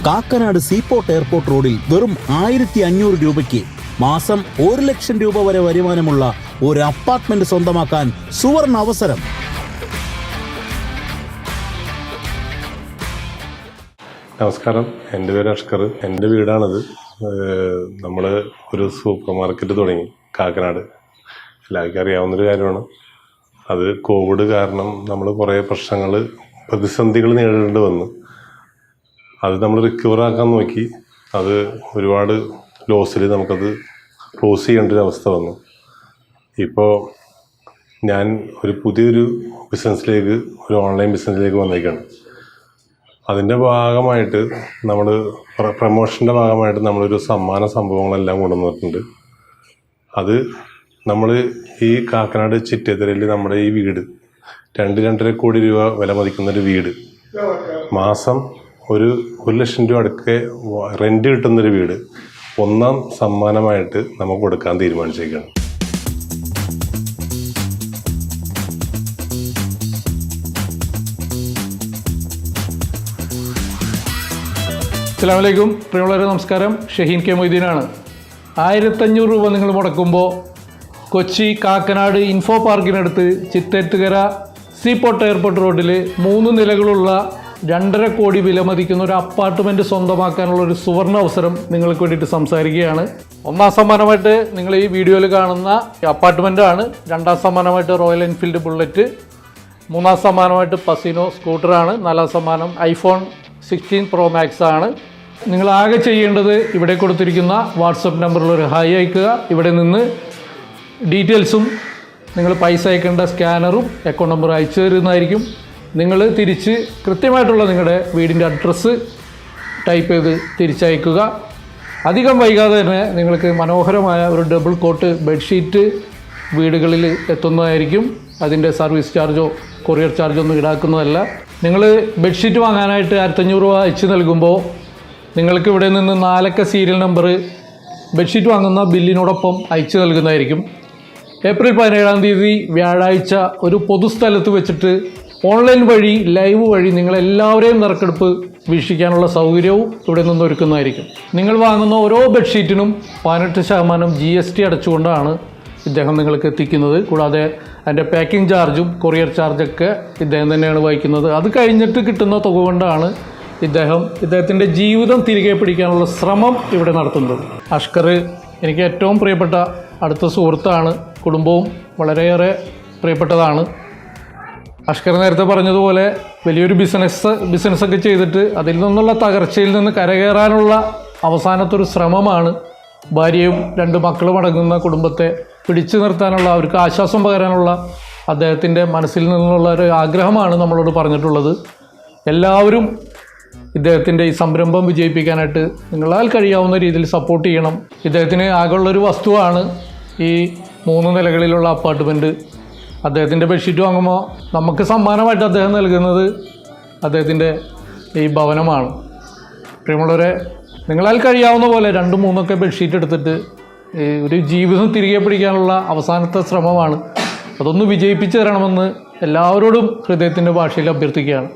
Kakkanad seaport airport റോഡിൽ വെറും 1500 രൂപയ്ക്ക് മാസം 1 ലക്ഷം രൂപ വരെ വരുമാനമുള്ള ഒരു അപ്പാർട്ട്മെന്റ് സ്വന്തമാക്കാൻ സുവർണ അവസരം. നമസ്കാരം, എൻ്റെ പേര് അഷ്കർ. എൻ്റെ വീടാണത്. നമ്മൾ ഒരു സൂപ്പർ മാർക്കറ്റ് തുടങ്ങി കാക്കനാട്. എല്ലാവർക്കും അറിയാവുന്നൊരു കാര്യമാണ്. അത് കോവിഡ് കാരണം നമ്മൾ കുറേ പ്രതിസന്ധികൾ നേരിടേണ്ടി വന്നു. അത് നമ്മൾ റിക്കവർ ആക്കാൻ നോക്കി. അത് ഒരുപാട് ലോസിൽ നമുക്കത് ക്ലോസ് ചെയ്യേണ്ട ഒരു അവസ്ഥ വന്നു. ഇപ്പോൾ ഞാൻ പുതിയൊരു ബിസിനസ്സിലേക്ക്, ഒരു ഓൺലൈൻ ബിസിനസ്സിലേക്ക് വന്നേക്കാണ്. അതിൻ്റെ ഭാഗമായിട്ട് നമ്മൾ പ്രമോഷൻ്റെ ഭാഗമായിട്ട് നമ്മളൊരു സമ്മാന സംഭവങ്ങളെല്ലാം കൊണ്ടുവന്നിട്ടുണ്ട്. അത് നമ്മൾ ഈ കാക്കനാട് ചിറ്റേത്തരയിൽ നമ്മുടെ ഈ വീട് 2-2.5 കോടി രൂപ വില മതിക്കുന്നൊരു വീട്, മാസം 1 ലക്ഷം രൂപ അടുക്കെ റെൻറ്റ് കിട്ടുന്നൊരു വീട് ഒന്നാം സമ്മാനമായിട്ട് നമുക്ക് കൊടുക്കാൻ തീരുമാനിച്ചേക്കാണ്. അസ്സലാമു അലൈക്കും. പ്രിയമുള്ളവരെ നമസ്കാരം. ഷഹീൻ കെ മൊയ്തീനാണ്. 1500 രൂപ നിങ്ങൾ മുടക്കുമ്പോൾ കൊച്ചി കാക്കനാട് ഇൻഫോ പാർക്കിനടുത്ത് ചിത്തേറ്റുകര സീപോർട്ട് എയർപോർട്ട് റോഡിൽ 3 നിലകളുള്ള 2.5 കോടി വില മതിക്കുന്ന ഒരു അപ്പാർട്ട്മെൻറ്റ് സ്വന്തമാക്കാനുള്ള ഒരു സുവർണ അവസരം നിങ്ങൾക്ക് വേണ്ടിയിട്ട് സംസാരിക്കുകയാണ്. ഒന്നാം സമ്മാനമായിട്ട് നിങ്ങൾ ഈ വീഡിയോയിൽ കാണുന്ന അപ്പാർട്ട്മെൻറ്റാണ്. 2ാം സമ്മാനമായിട്ട് റോയൽ എൻഫീൽഡ് ബുള്ളറ്റ്, 3ാം സമ്മാനമായിട്ട് പസീനോ സ്കൂട്ടറാണ്, 4ാം സമ്മാനം iPhone 16 Pro Max ആണ്. നിങ്ങൾ ആകെ ചെയ്യേണ്ടത് ഇവിടെ കൊടുത്തിരിക്കുന്ന വാട്സപ്പ് നമ്പറിൽ ഒരു ഹായ് അയക്കുക. ഇവിടെ നിന്ന് ഡീറ്റെയിൽസും നിങ്ങൾ പൈസ അയക്കേണ്ട സ്കാനറും അക്കൗണ്ട് നമ്പറും അയച്ചു തരുന്നതായിരിക്കും. നിങ്ങൾ തിരിച്ച് കൃത്യമായിട്ടുള്ള നിങ്ങളുടെ വീടിൻ്റെ അഡ്രസ്സ് ടൈപ്പ് ചെയ്ത് തിരിച്ചയക്കുക. അധികം വൈകാതെ തന്നെ നിങ്ങൾക്ക് മനോഹരമായ ഒരു ഡബിൾ കോട്ട് ബെഡ്ഷീറ്റ് വീടുകളിൽ എത്തുന്നതായിരിക്കും. അതിൻ്റെ സർവീസ് ചാർജോ കൊറിയർ ചാർജോ ഒന്നും ഈടാക്കുന്നതല്ല. നിങ്ങൾ ബെഡ്ഷീറ്റ് വാങ്ങാനായിട്ട് 1500 രൂപ അയച്ചു നൽകുമ്പോൾ നിങ്ങൾക്ക് ഇവിടെ നിന്ന് 4 അക്ക സീരിയൽ നമ്പർ ബെഡ്ഷീറ്റ് വാങ്ങുന്ന ബില്ലിനോടൊപ്പം അയച്ചു നൽകുന്നതായിരിക്കും. ഏപ്രിൽ 17-ാം തീയതി വ്യാഴാഴ്ച ഒരു പൊതുസ്ഥലത്ത് വെച്ചിട്ട് ഓൺലൈൻ വഴി, ലൈവ് വഴി നിങ്ങളെല്ലാവരെയും നറുക്കെടുപ്പ് വീക്ഷിക്കാനുള്ള സൗകര്യവും ഇവിടെ നിന്ന് ഒരുക്കുന്നതായിരിക്കും. നിങ്ങൾ വാങ്ങുന്ന ഓരോ ബെഡ്ഷീറ്റിനും 18% GST അടച്ചുകൊണ്ടാണ് ഇദ്ദേഹം നിങ്ങൾക്ക് എത്തിക്കുന്നത്. കൂടാതെ അതിൻ്റെ പാക്കിംഗ് ചാർജും കൊറിയർ ചാർജൊക്കെ ഇദ്ദേഹം തന്നെയാണ് വഹിക്കുന്നത്. അത് കഴിഞ്ഞിട്ട് കിട്ടുന്ന തുക കൊണ്ടാണ് ഇദ്ദേഹത്തിൻ്റെ ജീവിതം തിരികെ പിടിക്കാനുള്ള ശ്രമം ഇവിടെ നടത്തുന്നത്. അഷ്കർ എനിക്ക് ഏറ്റവും പ്രിയപ്പെട്ട അടുത്ത സുഹൃത്താണ്. കുടുംബവും വളരെയേറെ പ്രിയപ്പെട്ടതാണ്. അഷ്കർ നേരത്തെ പറഞ്ഞതുപോലെ വലിയൊരു ബിസിനസ്സൊക്കെ ചെയ്തിട്ട് അതിൽ നിന്നുള്ള തകർച്ചയിൽ നിന്ന് കരകയറാനുള്ള അവസാനത്തൊരു ശ്രമമാണ്. ഭാര്യയും 2 മക്കളും അടങ്ങുന്ന കുടുംബത്തെ പിടിച്ചു നിർത്താനുള്ള, അവർക്ക് ആശ്വാസം പകരാനുള്ള അദ്ദേഹത്തിൻ്റെ മനസ്സിൽ നിന്നുള്ള ഒരു ആഗ്രഹമാണ് നമ്മളോട് പറഞ്ഞിട്ടുള്ളത്. എല്ലാവരും ഇദ്ദേഹത്തിൻ്റെ ഈ സംരംഭം വിജയിപ്പിക്കാനായിട്ട് നിങ്ങളാൽ കഴിയാവുന്ന രീതിയിൽ സപ്പോർട്ട് ചെയ്യണം. ഇദ്ദേഹത്തിന് ആകെയുള്ളൊരു വസ്തുവാണ് ഈ 3 നിലകളിലുള്ള അപ്പാർട്ട്മെൻറ്റ്. അദ്ദേഹത്തിൻ്റെ ബെഡ്ഷീറ്റ് വാങ്ങുമ്പോൾ നമുക്ക് സമ്മാനമായിട്ട് അദ്ദേഹം നൽകുന്നത് അദ്ദേഹത്തിൻ്റെ ഈ ഭവനമാണ്. പ്രിയമുള്ളവരെ, നിങ്ങളാൽ കഴിയാവുന്ന പോലെ 2-3 ഒക്കെ ബെഡ്ഷീറ്റ് എടുത്തിട്ട് ഒരു ജീവിതം തിരികെ പിടിക്കാനുള്ള അവസാനത്തെ ശ്രമമാണ്. അതൊന്ന് വിജയിപ്പിച്ചു തരണമെന്ന് എല്ലാവരോടും ഹൃദയത്തിൻ്റെ ഭാഷയിൽ അഭ്യർത്ഥിക്കുകയാണ്.